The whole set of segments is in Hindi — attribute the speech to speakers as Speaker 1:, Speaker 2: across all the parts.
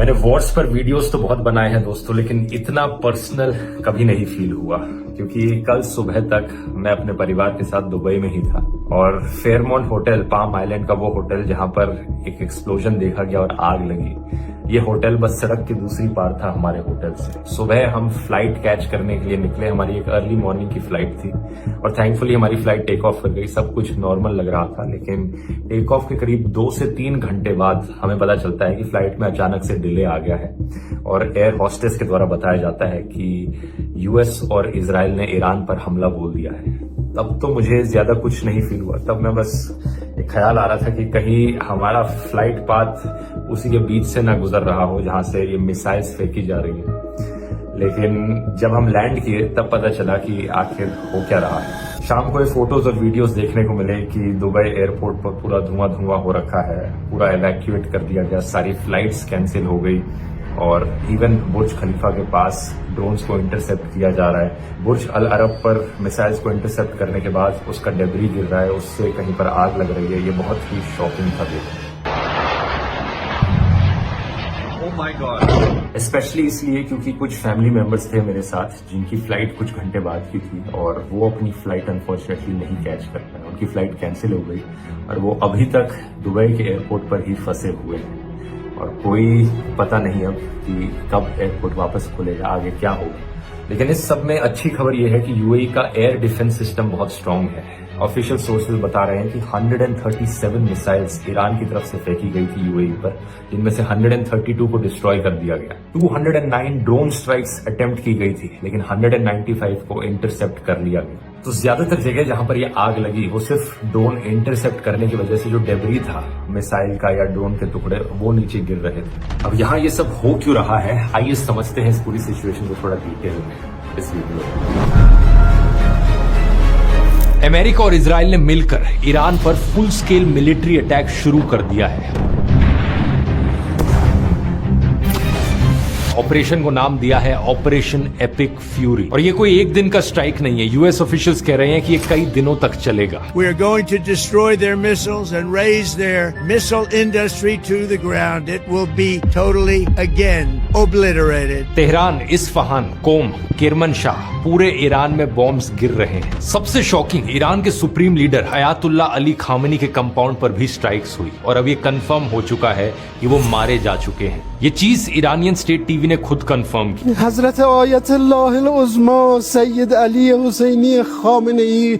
Speaker 1: मैंने वॉर्स पर वीडियोस तो बहुत बनाए हैं दोस्तों, लेकिन इतना पर्सनल कभी नहीं फील हुआ, क्योंकि कल सुबह तक मैं अपने परिवार के साथ दुबई में ही था और फेयरमाउंट होटल, पाम आइलैंड का वो होटल जहां पर एक एक्सप्लोजन देखा गया और आग लगी, ये होटल बस सड़क की दूसरी पार था हमारे होटल से। सुबह हम फ्लाइट कैच करने के लिए निकले, हमारी एक अर्ली मॉर्निंग की फ्लाइट थी और थैंकफुली हमारी फ्लाइट टेक ऑफ कर गई। सब कुछ नॉर्मल लग रहा था, लेकिन टेक ऑफ के करीब 2 से 3 घंटे बाद हमें पता चलता है कि फ्लाइट में अचानक से डिले आ गया है और एयर होस्टेस के द्वारा बताया जाता है कि यूएस और इजराइल ने ईरान पर हमला बोल दिया है। तब तो मुझे ज्यादा कुछ नहीं फील हुआ, तब मैं बस एक ख्याल आ रहा था कि कहीं हमारा फ्लाइट पाथ उसी के बीच से ना गुजर रहा हो जहां से ये मिसाइल्स फेंकी जा रही हैं। लेकिन जब हम लैंड किए तब पता चला कि आखिर हो क्या रहा है। शाम को ये फोटोज और वीडियोस देखने को मिले कि दुबई एयरपोर्ट पर पूरा धुआं धुआं हो रखा है, पूरा इवैक्यूएट कर दिया गया, सारी फ्लाइट्स कैंसिल हो गई और इवन बुर्ज खलीफा के पास ड्रोन्स को इंटरसेप्ट किया जा रहा है। बुर्ज अल अरब पर मिसाइल्स को इंटरसेप्ट करने के बाद उसका डेब्री गिर रहा है, उससे कहीं पर आग लग रही है। ये बहुत ही शॉकिंग था देखना। स्पेशली इसलिए क्योंकि कुछ फैमिली मेंबर्स थे मेरे साथ जिनकी फ्लाइट कुछ घंटे बाद की थी और वो अपनी फ्लाइट अनफॉर्चुनेटली नहीं कैच कर पाए, उनकी फ्लाइट कैंसिल हो गई और वो अभी तक दुबई के एयरपोर्ट पर ही फंसे हुए हैं और कोई पता नहीं अब कि कब एयरपोर्ट वापस खुलेगा, आगे क्या होगा। लेकिन इस सब में अच्छी खबर यह है कि यूएई का एयर डिफेंस सिस्टम बहुत स्ट्रांग है। ऑफिशियल सोर्सेज बता रहे हैं कि 137 मिसाइल्स ईरान की तरफ से फेंकी गई थी यूएई पर, जिनमें से 132 को डिस्ट्रॉय कर दिया गया। 209 ड्रोन स्ट्राइक्स अटेम्प्ट की गई थी, लेकिन 195 को इंटरसेप्ट कर लिया गया। तो ज्यादातर जगह जहां पर यह आग लगी वो सिर्फ ड्रोन इंटरसेप्ट करने की वजह से जो डेब्री था मिसाइल का या ड्रोन के टुकड़े वो नीचे गिर रहे थे। अब यहाँ ये सब हो क्यों रहा है, आइए समझते हैं इस पूरी सिचुएशन को थोड़ा डिटेल में इस वीडियो में। अमेरिका और इजराइल ने मिलकर ईरान पर फुल स्केल मिलिट्री अटैक शुरू कर दिया है। ऑपरेशन को नाम दिया है ऑपरेशन एपिक फ्यूरी और ये कोई एक दिन का स्ट्राइक नहीं है। यूएस ऑफिशियल्स कह रहे हैं कि ये कई दिनों तक चलेगा।
Speaker 2: We are going to destroy their missiles and raise their missile industry to the ground. It will be totally again obliterated.
Speaker 1: Tehran, Isfahan, Qom, Kermanshah, पूरे ईरान में बॉम्ब्स गिर रहे हैं। सबसे शॉकिंग, ईरान के supreme leader Ayatollah Ali Khamenei के कंपाउंड पर भी स्ट्राइक्स हुई और अब ये कंफर्म हो चुका है कि वो मारे जा चुके हैं। ये चीज ईरानियन स्टेट टीवी ने खुद कंफर्म की।
Speaker 3: हजरत आयतुल्लाह उज़्मा सैयद अली हुसैनी खामेनी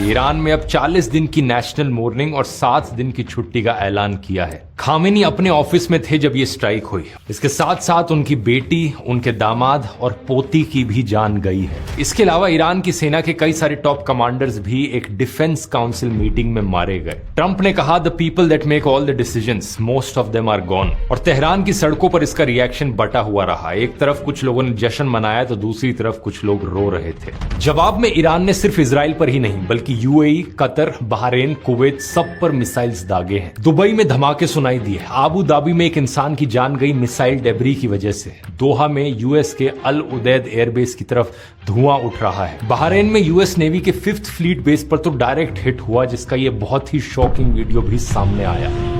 Speaker 1: ईरान में अब 40 दिन की नेशनल मॉर्निंग और 7 दिन की छुट्टी का ऐलान किया है। खामेनी अपने ऑफिस में थे जब ये स्ट्राइक हुई। इसके साथ साथ उनकी बेटी, उनके दामाद और पोती की भी जान गई है। इसके अलावा ईरान की सेना के कई सारे टॉप कमांडर्स भी एक डिफेंस काउंसिल मीटिंग में मारे गए। ट्रंप ने कहा, the people that make all the decisions, most of them are gone. और तेहरान की सड़कों पर इसका रिएक्शन बटा हुआ रहा। एक तरफ कुछ लोगों ने जश्न मनाया तो दूसरी तरफ कुछ लोग रो रहे थे। जवाब में ईरान ने सिर्फ इजराइल पर ही नहीं बल्कि यूएई, कतर, बहरीन, कुवैत सब पर मिसाइल्स दागे हैं। दुबई में धमाके सुनाई दिए। आबू धाबी में एक इंसान की जान गई मिसाइल डेब्री की वजह से। दोहा में यूएस के अल उदैद एयरबेस की तरफ धुआं उठ रहा है। बहरीन में यूएस नेवी के 5th फ्लीट बेस पर तो डायरेक्ट हिट हुआ, जिसका ये बहुत ही शॉकिंग वीडियो भी सामने आया।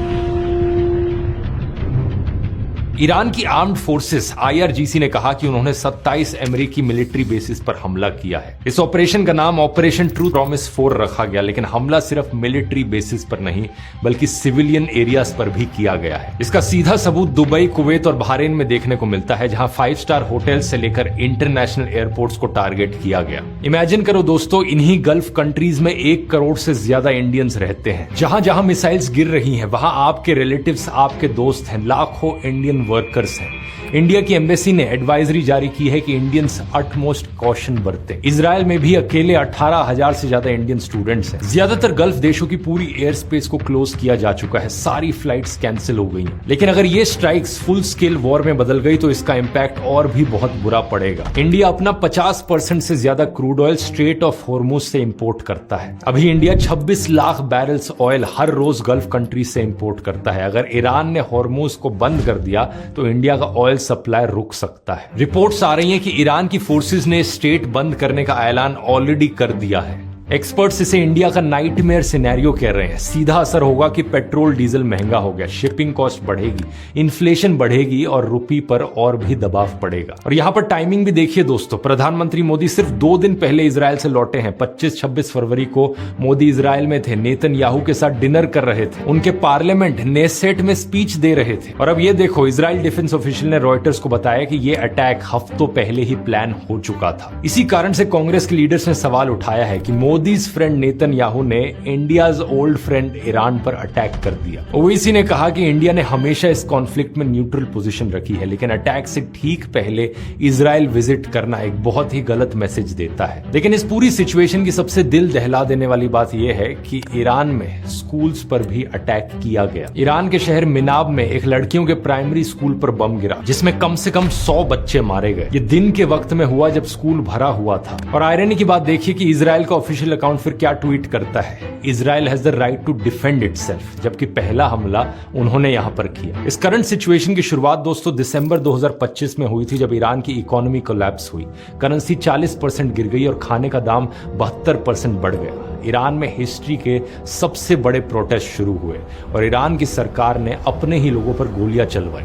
Speaker 1: ईरान की आर्म्ड फोर्सेस आईआरजीसी ने कहा कि उन्होंने 27 अमेरिकी मिलिट्री बेसिस पर हमला किया है। इस ऑपरेशन का नाम ऑपरेशन ट्रू प्रॉमिस 4 रखा गया, लेकिन हमला सिर्फ मिलिट्री बेसिस पर नहीं बल्कि सिविलियन एरियाज पर भी किया गया है। इसका सीधा सबूत दुबई, कुवैत और बहरीन में देखने को मिलता है, जहां 5 स्टार होटल से लेकर इंटरनेशनल एयरपोर्ट्स को टारगेट किया गया। इमेजिन करो दोस्तों, इन्हीं गल्फ कंट्रीज में 1 करोड़ से ज्यादा इंडियंस रहते हैं। जहां जहां मिसाइल्स गिर रही हैं वहां आपके रिलेटिव्स, आपके दोस्त हैं, लाखों इंडियन वर्कर्स हैं। इंडिया की एम्बेसी ने एडवाइजरी जारी की है कि इंडियंस अटमोस्ट कॉशन बरतें। इजराइल में भी अकेले 18,000 से ज्यादा इंडियन स्टूडेंट्स हैं। ज्यादातर गल्फ देशों की पूरी एयर स्पेस को क्लोज किया जा चुका है, सारी फ्लाइट्स कैंसिल हो गई हैं। लेकिन अगर ये स्ट्राइक्स फुल स्केल वॉर में बदल गई तो इसका इम्पैक्ट और भी बहुत बुरा पड़ेगा। इंडिया अपना 50% से ज्यादा crude oil straight of Hormuz से इंपोर्ट करता है। अभी इंडिया 26 लाख बैरल्स ऑयल हर रोज गल्फ कंट्रीज से इंपोर्ट करता है। अगर ईरान ने हॉर्मुज को बंद कर दिया तो इंडिया का ऑयल सप्लाई रुक सकता है। रिपोर्ट्स आ रही हैं कि ईरान की फोर्सेस ने स्टेट बंद करने का ऐलान ऑलरेडी कर दिया है। एक्सपर्ट्स इसे इंडिया का नाइटमेयर सिनेरियो कह रहे हैं। सीधा असर होगा कि पेट्रोल डीजल महंगा हो गया, शिपिंग कॉस्ट बढ़ेगी, इन्फ्लेशन बढ़ेगी और रुपये पर और भी दबाव पड़ेगा। और यहां पर टाइमिंग भी देखिए दोस्तों, प्रधानमंत्री मोदी सिर्फ 2 दिन पहले इजराइल से लौटे हैं। 25-26 फरवरी को मोदी इजराइल में थे, नेतन्याहू के साथ डिनर कर रहे थे, उनके पार्लियामेंट नेसेट में स्पीच दे रहे थे। और अब ये देखो, इजराइल डिफेंस ऑफिशियल ने रॉयटर्स को बताया कि ये अटैक हफ्तों पहले ही प्लान हो चुका था। इसी कारण से कांग्रेस के लीडर्स ने सवाल उठाया है कि मोदीज फ्रेंड नेतन्याहू ने इंडियाज ओल्ड फ्रेंड ईरान पर अटैक कर दिया। ओवैसी ने कहा कि इंडिया ने हमेशा इस कॉन्फ्लिक्ट में न्यूट्रल पोजीशन रखी है, लेकिन अटैक से ठीक पहले इजराइल विजिट करना एक बहुत ही गलत मैसेज देता है। लेकिन इस पूरी सिचुएशन की सबसे दिल दहला देने वाली बात यह है कि ईरान में स्कूल्स पर भी अटैक किया गया। ईरान के शहर मिनाब में एक लड़कियों के प्राइमरी स्कूल पर बम गिरा, जिसमें कम से कम 100 बच्चे मारे गए। ये दिन के वक्त में हुआ जब स्कूल भरा हुआ था। और आयरनी की बात देखिए कि इजराइल का ऑफिशियल अकाउंट फिर क्या ट्वीट करता है, Israel has the right to defend itself, जबकि पहला हमला उन्होंने यहां पर किया। इस करंट सिचुएशन की शुरुआत दोस्तों दिसंबर 2025 में हुई थी, जब ईरान की इकोनॉमी कोलैप्स हुई, करेंसी 40% गिर गई और खाने का दाम 72% बढ़ गया। ईरान में हिस्ट्री के सबसे बड़े प्रोटेस्ट शुरू हुए और ईरान की सरकार ने अपने ही लोगों पर गोलियां चलवाई।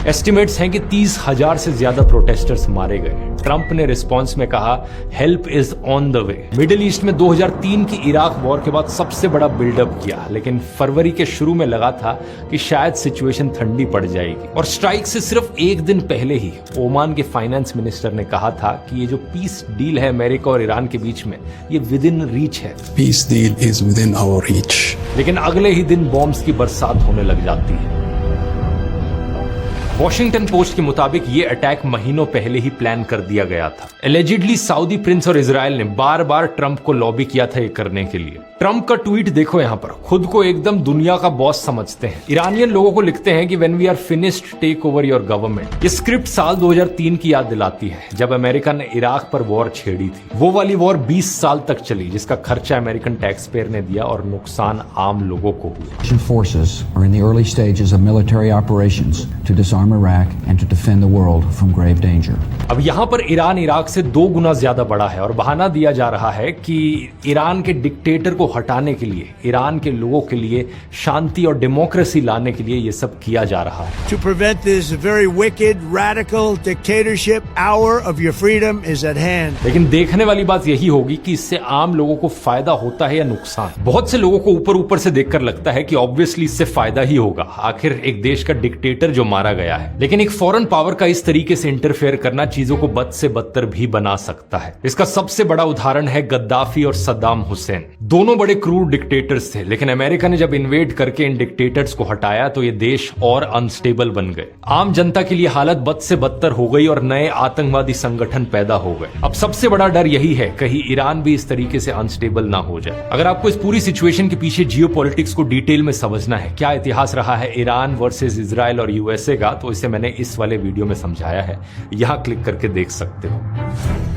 Speaker 1: एस्टिमेट्स हैं कि 30,000 से ज्यादा प्रोटेस्टर्स मारे गए। ट्रंप ने रिस्पांस में कहा, help is on the way. Middle east में 2003 की इराक वॉर के बाद सबसे बड़ा बिल्डअप किया, लेकिन फरवरी के शुरू में लगा था कि शायद सिचुएशन ठंडी पड़ जाएगी। और स्ट्राइक से सिर्फ 1 दिन पहले ही ओमान के फाइनेंस मिनिस्टर ने कहा था कि ये जो पीस डील है अमेरिका और ईरान के बीच में, ये विद इन रीच है।
Speaker 4: Peace deal is within our reach.
Speaker 1: लेकिन अगले ही दिन बॉम्ब्स की बरसात होने लग जाती है। वॉशिंगटन पोस्ट के मुताबिक ये अटैक महीनों पहले ही प्लान कर दिया गया था। एलिजिडली सऊदी प्रिंस और इजराइल ने बार बार ट्रंप को लॉबी किया था ये करने के लिए। ट्रंप का ट्वीट देखो यहाँ पर, खुद को एकदम दुनिया का बॉस समझते हैं। ईरानियन लोगों को लिखते हैं कि when we are finished take over your government. ये स्क्रिप्ट साल 2003 की याद दिलाती है, जब अमेरिका ने इराक पर वॉर छेड़ी थी। वो वाली वॉर 20 साल तक चली, जिसका खर्चा अमेरिकन टैक्स पेयर ने दिया और नुकसान आम लोगों को हुआ।
Speaker 5: Russian forces are in the early stages of military operations to disarm Iraq and to defend the world from grave danger.
Speaker 1: अब यहाँ पर ईरान इराक से 2 गुना ज्यादा बड़ा है और बहाना दिया जा रहा है कि ईरान के डिक्टेटर को हटाने के लिए, ईरान के लोगों के लिए शांति और डेमोक्रेसी लाने के लिए ये सब किया जा रहा है।
Speaker 2: To prevent this very wicked, radical dictatorship, hour of your freedom is at hand.
Speaker 1: लेकिन देखने वाली बात यही होगी कि इससे आम लोगों को फायदा होता है या नुकसान। बहुत से लोगों को ऊपर ऊपर से देखकर लगता है कि ऑब्वियसली इससे फायदा ही होगा, आखिर एक देश का डिक्टेटर जो मारा गया है। लेकिन एक फॉरेन पावर का इस तरीके से इंटरफेयर करना चीजों को बद से बदतर भी बना सकता है। इसका सबसे बड़ा उदाहरण है गद्दाफी और सद्दाम हुसैन। दोनों बड़े क्रूर डिक्टेटर्स थे, लेकिन अमेरिका ने जब इन्वेड करके इन डिक्टेटर्स को हटाया तो ये देश और अनस्टेबल बन गए। आम जनता के लिए हालत बद से बदतर हो गई और नए आतंकवादी संगठन पैदा हो गए। अब सबसे बड़ा डर यही है, कहीं ईरान भी इस तरीके से अनस्टेबल ना हो जाए। अगर आपको इस पूरी सिचुएशन के पीछे जियोपॉलिटिक्स को डिटेल में समझना है, क्या इतिहास रहा है ईरान वर्सेस इजराइल और यूएसए का, तो इसे मैंने इस वाले वीडियो में समझाया है, यहां क्लिक करके देख सकते हो।